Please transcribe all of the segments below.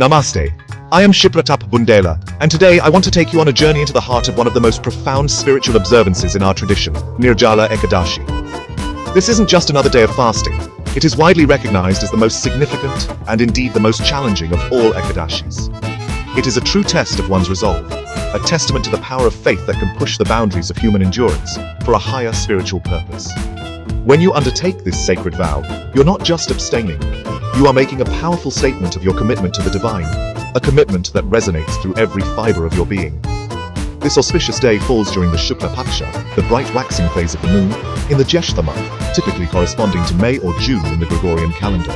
Namaste. I am Shipratap Bundela, and today I want to take you on a journey into the heart of one of the most profound spiritual observances in our tradition, Nirjala Ekadashi. This isn't just another day of fasting. It is widely recognized as the most significant, and indeed the most challenging of all Ekadashis. It is a true test of one's resolve, a testament to the power of faith that can push the boundaries of human endurance for a higher spiritual purpose. When you undertake this sacred vow, you're not just abstaining, you are making a powerful statement of your commitment to the divine, a commitment that resonates through every fiber of your being. This auspicious day falls during the Shukla Paksha, the bright waxing phase of the moon, in the Jyeshtha month, typically corresponding to May or June in the Gregorian calendar.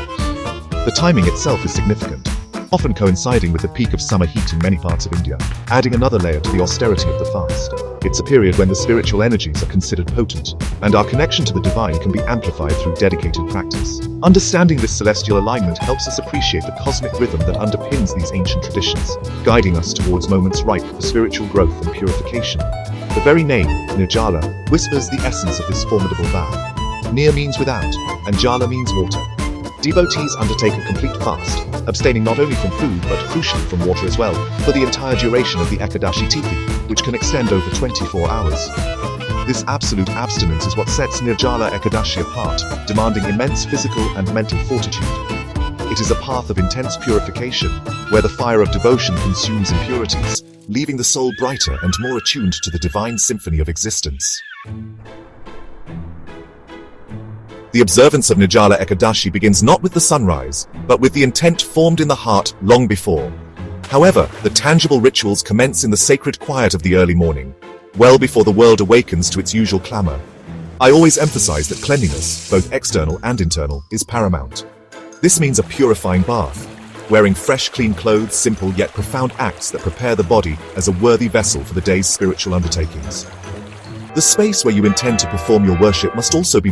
The timing itself is significant, often coinciding with the peak of summer heat in many parts of India, adding another layer to the austerity of the fast. It's a period when the spiritual energies are considered potent, and our connection to the divine can be amplified through dedicated practice. Understanding this celestial alignment helps us appreciate the cosmic rhythm that underpins these ancient traditions, guiding us towards moments ripe for spiritual growth and purification. The very name, Nirjala, whispers the essence of this formidable vow. Nir means without, and Jala means water. Devotees undertake a complete fast, abstaining not only from food but crucially from water as well, for the entire duration of the Ekadashi Tithi, which can extend over 24 hours. This absolute abstinence is what sets Nirjala Ekadashi apart, demanding immense physical and mental fortitude. It is a path of intense purification, where the fire of devotion consumes impurities, leaving the soul brighter and more attuned to the divine symphony of existence. The observance of Nirjala Ekadashi begins not with the sunrise, but with the intent formed in the heart long before. However, the tangible rituals commence in the sacred quiet of the early morning, well before the world awakens to its usual clamor. I always emphasize that cleanliness, both external and internal, is paramount. This means a purifying bath, wearing fresh, clean clothes, simple yet profound acts that prepare the body as a worthy vessel for the day's spiritual undertakings. The space where you intend to perform your worship must also be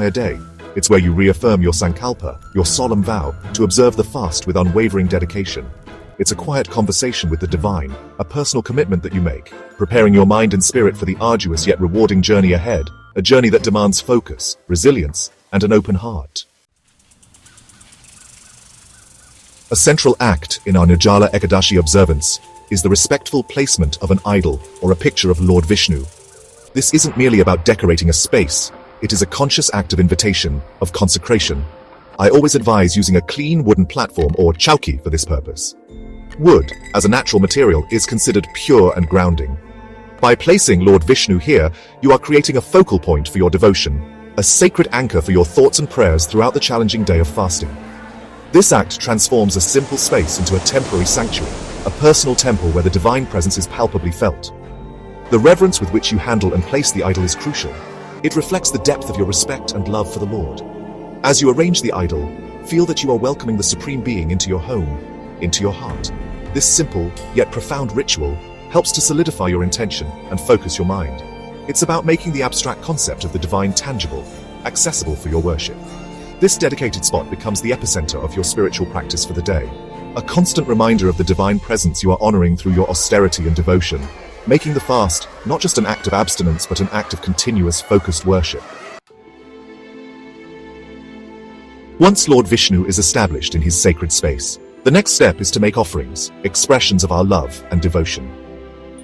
a day. It's where you reaffirm your sankalpa, your solemn vow, to observe the fast with unwavering dedication. It's a quiet conversation with the divine, a personal commitment that you make, preparing your mind and spirit for the arduous yet rewarding journey ahead, a journey that demands focus, resilience, and an open heart. A central act in our Nirjala Ekadashi observance is the respectful placement of an idol or a picture of Lord Vishnu. This isn't merely about decorating a space. It is a conscious act of invitation, of consecration. I always advise using a clean wooden platform or chowki for this purpose. Wood, as a natural material, is considered pure and grounding. By placing Lord Vishnu here, you are creating a focal point for your devotion, a sacred anchor for your thoughts and prayers throughout the challenging day of fasting. This act transforms a simple space into a temporary sanctuary, a personal temple where the divine presence is palpably felt. The reverence with which you handle and place the idol is crucial. It reflects the depth of your respect and love for the Lord. As you arrange the idol, feel that you are welcoming the Supreme Being into your home, into your heart. This simple, yet profound ritual helps to solidify your intention and focus your mind. It's about making the abstract concept of the divine tangible, accessible for your worship. This dedicated spot becomes the epicenter of your spiritual practice for the day, a constant reminder of the divine presence you are honoring through your austerity and devotion, making the fast not just an act of abstinence but an act of continuous focused worship. Once Lord Vishnu is established in his sacred space, the next step is to make offerings, expressions of our love and devotion.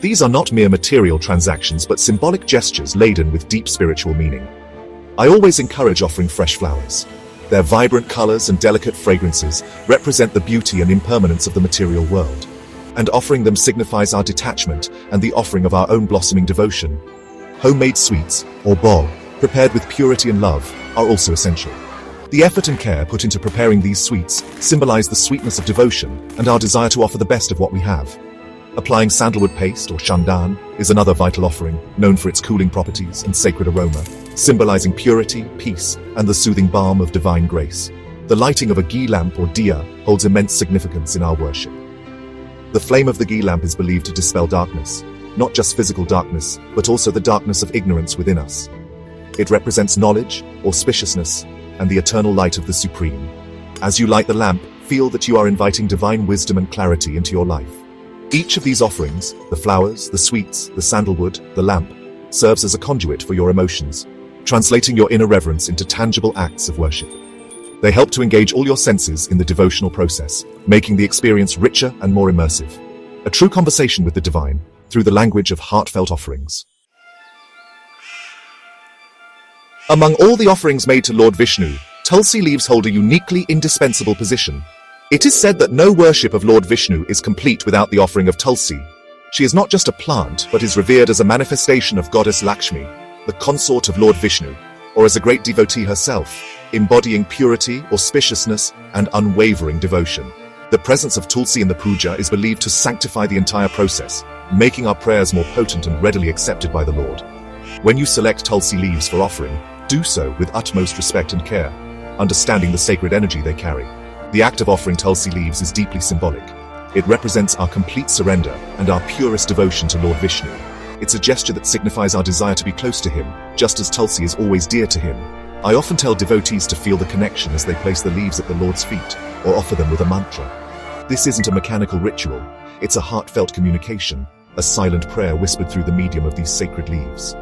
These are not mere material transactions but symbolic gestures laden with deep spiritual meaning. I always encourage offering fresh flowers. Their vibrant colors and delicate fragrances represent the beauty and impermanence of the material world, and offering them signifies our detachment and the offering of our own blossoming devotion. Homemade sweets, or bog, prepared with purity and love, are also essential. The effort and care put into preparing these sweets symbolize the sweetness of devotion and our desire to offer the best of what we have. Applying sandalwood paste or chandan is another vital offering, known for its cooling properties and sacred aroma, symbolizing purity, peace, and the soothing balm of divine grace. The lighting of a ghee lamp or diya holds immense significance in our worship. The flame of the ghee lamp is believed to dispel darkness, not just physical darkness, but also the darkness of ignorance within us. It represents knowledge, auspiciousness, and the eternal light of the Supreme. As you light the lamp, feel that you are inviting divine wisdom and clarity into your life. Each of these offerings, the flowers, the sweets, the sandalwood, the lamp, serves as a conduit for your emotions, translating your inner reverence into tangible acts of worship. They help to engage all your senses in the devotional process, making the experience richer and more immersive. A true conversation with the divine through the language of heartfelt offerings. Among all the offerings made to Lord Vishnu, tulsi leaves hold a uniquely indispensable position. It is said that no worship of Lord Vishnu is complete without the offering of tulsi. She is not just a plant, but is revered as a manifestation of goddess Lakshmi, the consort of Lord Vishnu, or as a great devotee herself, embodying purity, auspiciousness, and unwavering devotion. The presence of tulsi in the puja is believed to sanctify the entire process, making our prayers more potent and readily accepted by the Lord. When you select tulsi leaves for offering, do so with utmost respect and care, understanding the sacred energy they carry. The act of offering tulsi leaves is deeply symbolic. It represents our complete surrender and our purest devotion to Lord Vishnu. It's a gesture that signifies our desire to be close to him, just as tulsi is always dear to him. I often tell devotees to feel the connection as they place the leaves at the Lord's feet, or offer them with a mantra. This isn't a mechanical ritual, it's a heartfelt communication, a silent prayer whispered through the medium of these sacred leaves.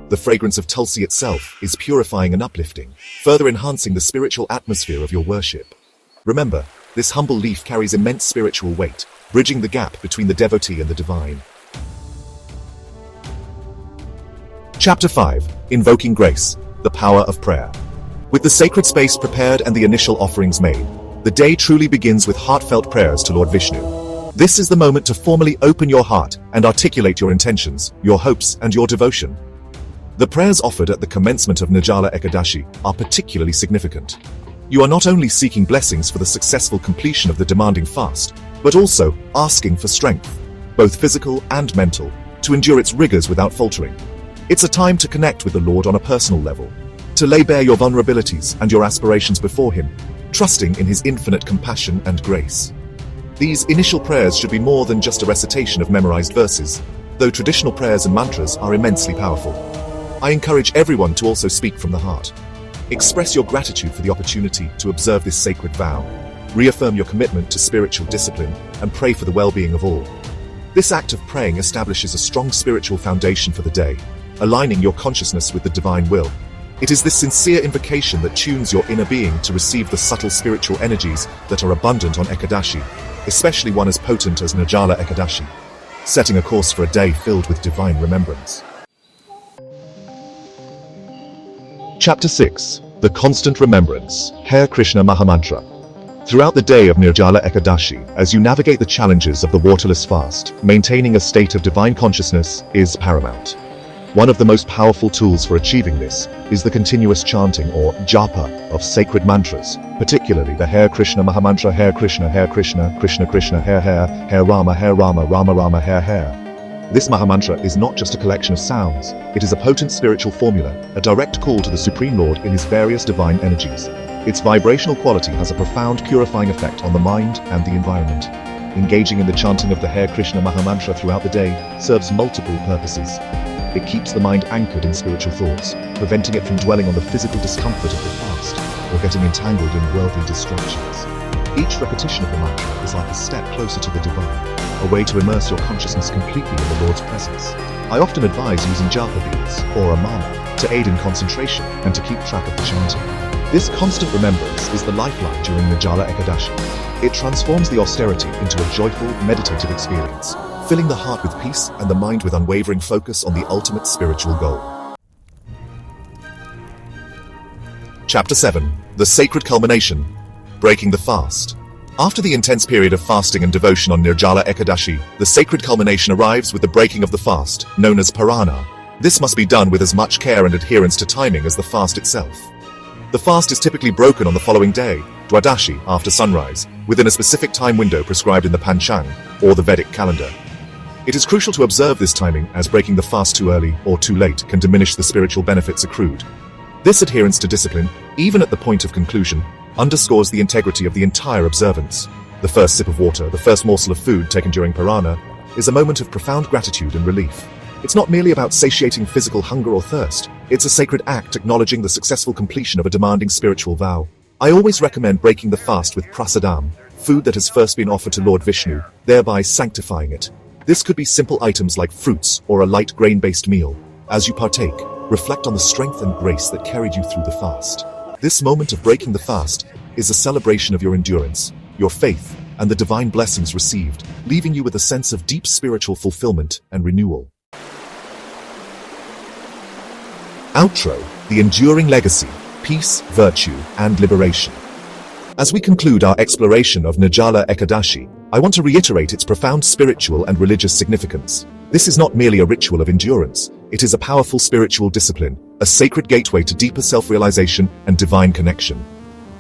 The fragrance of tulsi itself is purifying and uplifting, further enhancing the spiritual atmosphere of your worship. Remember, this humble leaf carries immense spiritual weight, bridging the gap between the devotee and the divine. Chapter 5. Invoking Grace, the Power of Prayer. With the sacred space prepared and the initial offerings made, the day truly begins with heartfelt prayers to Lord Vishnu. This is the moment to formally open your heart and articulate your intentions, your hopes, and your devotion. The prayers offered at the commencement of Nirjala Ekadashi are particularly significant. You are not only seeking blessings for the successful completion of the demanding fast, but also asking for strength, both physical and mental, to endure its rigors without faltering. It's a time to connect with the Lord on a personal level, to lay bare your vulnerabilities and your aspirations before him, trusting in his infinite compassion and grace. These initial prayers should be more than just a recitation of memorized verses, though traditional prayers and mantras are immensely powerful. I encourage everyone to also speak from the heart. Express your gratitude for the opportunity to observe this sacred vow, reaffirm your commitment to spiritual discipline, and pray for the well-being of all. This act of praying establishes a strong spiritual foundation for the day, aligning your consciousness with the divine will. It is this sincere invocation that tunes your inner being to receive the subtle spiritual energies that are abundant on Ekadashi, especially one as potent as Nirjala Ekadashi, setting a course for a day filled with divine remembrance. Chapter 6. The Constant Remembrance, Hare Krishna Mahamantra. Throughout the day of Nirjala Ekadashi, as you navigate the challenges of the waterless fast, maintaining a state of divine consciousness is paramount. One of the most powerful tools for achieving this is the continuous chanting or japa of sacred mantras, particularly the Hare Krishna Mahamantra, Hare Krishna, Krishna Krishna, Hare Rama, Rama Rama, Hare. This Mahamantra is not just a collection of sounds, it is a potent spiritual formula, a direct call to the Supreme Lord in his various divine energies. Its vibrational quality has a profound purifying effect on the mind and the environment. Engaging in the chanting of the Hare Krishna Mahamantra throughout the day serves multiple purposes. It keeps the mind anchored in spiritual thoughts, preventing it from dwelling on the physical discomfort of the fast, or getting entangled in worldly distractions. Each repetition of the mantra is like a step closer to the divine, a way to immerse your consciousness completely in the Lord's presence. I often advise using japa beads, or a mala, to aid in concentration and to keep track of the chanting. This constant remembrance is the lifeline during Nirjala Ekadashi. It transforms the austerity into a joyful, meditative experience, filling the heart with peace and the mind with unwavering focus on the ultimate spiritual goal. Chapter 7. The Sacred Culmination, Breaking the Fast. After the intense period of fasting and devotion on Nirjala Ekadashi, the sacred culmination arrives with the breaking of the fast, known as parana. This must be done with as much care and adherence to timing as the fast itself. The fast is typically broken on the following day, Dwadashi, after sunrise, within a specific time window prescribed in the Panchang, or the Vedic calendar. It is crucial to observe this timing, as breaking the fast too early or too late can diminish the spiritual benefits accrued. This adherence to discipline, even at the point of conclusion, underscores the integrity of the entire observance. The first sip of water, the first morsel of food taken during Parana, is a moment of profound gratitude and relief. It's not merely about satiating physical hunger or thirst, it's a sacred act acknowledging the successful completion of a demanding spiritual vow. I always recommend breaking the fast with prasadam, food that has first been offered to Lord Vishnu, thereby sanctifying it. This could be simple items like fruits or a light grain-based meal. As you partake, reflect on the strength and grace that carried you through the fast. This moment of breaking the fast is a celebration of your endurance, your faith, and the divine blessings received, leaving you with a sense of deep spiritual fulfillment and renewal. Outro: the enduring legacy, peace, virtue, and liberation. As we conclude our exploration of Nirjala Ekadashi, I want to reiterate its profound spiritual and religious significance. This is not merely a ritual of endurance, it is a powerful spiritual discipline, a sacred gateway to deeper self-realization and divine connection.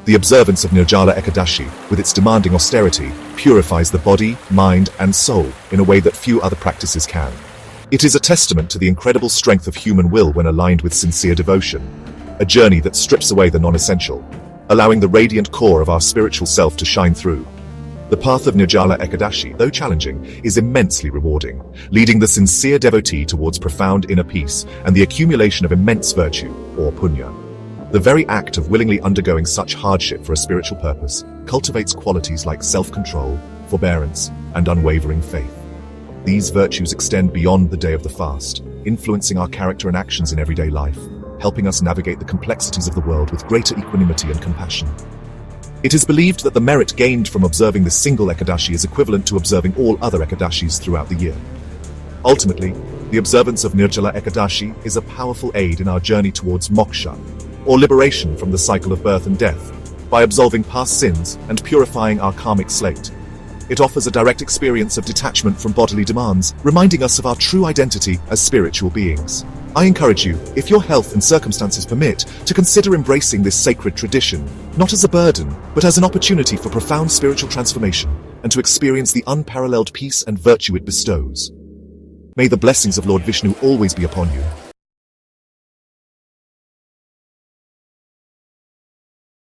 The observance of Nirjala Ekadashi, with its demanding austerity, purifies the body, mind, and soul in a way that few other practices can. It is a testament to the incredible strength of human will when aligned with sincere devotion, a journey that strips away the non-essential, allowing the radiant core of our spiritual self to shine through. The path of Nirjala Ekadashi, though challenging, is immensely rewarding, leading the sincere devotee towards profound inner peace and the accumulation of immense virtue, or punya. The very act of willingly undergoing such hardship for a spiritual purpose cultivates qualities like self-control, forbearance, and unwavering faith. These virtues extend beyond the day of the fast, influencing our character and actions in everyday life, helping us navigate the complexities of the world with greater equanimity and compassion. It is believed that the merit gained from observing this single Ekadashi is equivalent to observing all other Ekadashis throughout the year. Ultimately, the observance of Nirjala Ekadashi is a powerful aid in our journey towards moksha, or liberation from the cycle of birth and death, by absolving past sins and purifying our karmic slate. It offers a direct experience of detachment from bodily demands, reminding us of our true identity as spiritual beings. I encourage you, if your health and circumstances permit, to consider embracing this sacred tradition, not as a burden, but as an opportunity for profound spiritual transformation, and to experience the unparalleled peace and virtue it bestows. May the blessings of Lord Vishnu always be upon you.